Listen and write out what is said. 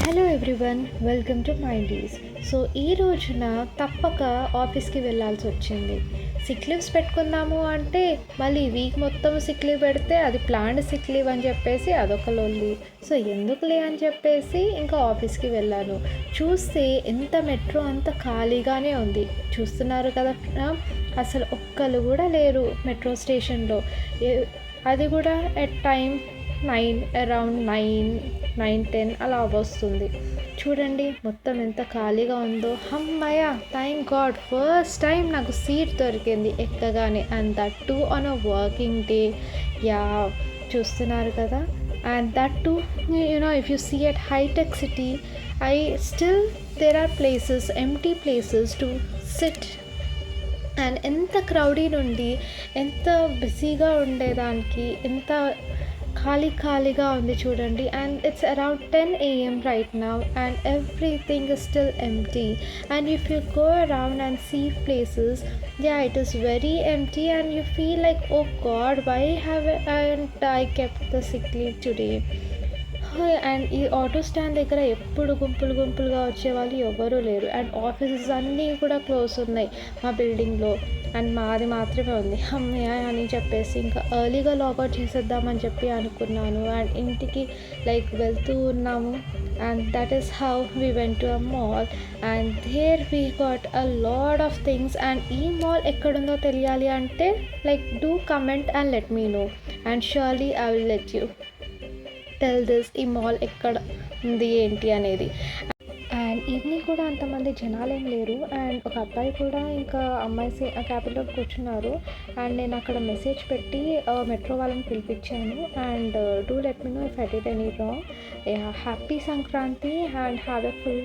Hello everyone, welcome to మైండీస్. So ఈ రోజున తప్పక ఆఫీస్కి వెళ్ళాల్సి వచ్చింది. సిక్ లీవ్స్ పెట్టుకుందాము అంటే మళ్ళీ వీక్ మొత్తం సిక్ లీవ్ పెడితే అది ప్లాన్డ్ సిక్ లీవ్ అని చెప్పేసి అదొక లొల్లి. సో ఎందుకులే అని చెప్పేసి ఇంకా ఆఫీస్కి వెళ్ళాను. చూస్తే ఎంత మెట్రో అంత ఖాళీగానే ఉంది. చూస్తున్నారు కదా, అసలు ఒక్కరు కూడా లేరు మెట్రో స్టేషన్లో. అది కూడా ఎట్ టైం 9, అరౌండ్ 9-10 అలా వస్తుంది. చూడండి మొత్తం ఎంత ఖాళీగా ఉందో. అమ్మయ్య, థ్యాంక్ గాడ్, ఫస్ట్ టైం నాకు సీట్ దొరికింది ఎక్కగానే, and that too on a working day. Yeah, చూస్తున్నారు కదా. And that too if you see at high-tech city, there are places, empty places to sit. And ఎంత క్రౌడీ నుండి ఎంత బిజీగా ఉండేదానికి ఎంత ఖాళీగా ఉంది చూడండి. And it's around 10 AM right now and everything is still empty. And if you go around and see places, it is very empty and you feel like, oh God, why haven't I kept the sick leave today. And ఈ auto stand దగ్గర ఎప్పుడు గుంపులుగా వచ్చేవాళ్ళు ఎవరూ లేరు. And offices అన్నీ కూడా close ఉన్నాయి మా బిల్డింగ్లో, అండ్ మాది మాత్రమే ఉంది. అమ్మయ్య అని చెప్పేసి ఇంకా ఎర్లీగా లాగౌట్ చేసేద్దామని చెప్పి అనుకున్నాను. అండ్ ఇంటికి వెళ్తూ ఉన్నాము. And that is how we went to a mall. And there we got a lot of things. And ఈ మాల్ ఎక్కడుందో తెలియాలి అంటే do comment and let me know, and surely I will let you tell this, ఈ mall ఎక్కడ ఉంది ఏంటి అనేది. And evening కూడా అంతమంది జనాలు ఏం లేరు. అండ్ ఒక అబ్బాయి కూడా ఇంకా అమ్మాయి క్యాబిన్లో కూర్చున్నారు. అండ్ నేను అక్కడ మెసేజ్ పెట్టి మెట్రో వాళ్ళని పిలిపించాను. And do let me know if I did any wrong. Happy Sankranti and have a full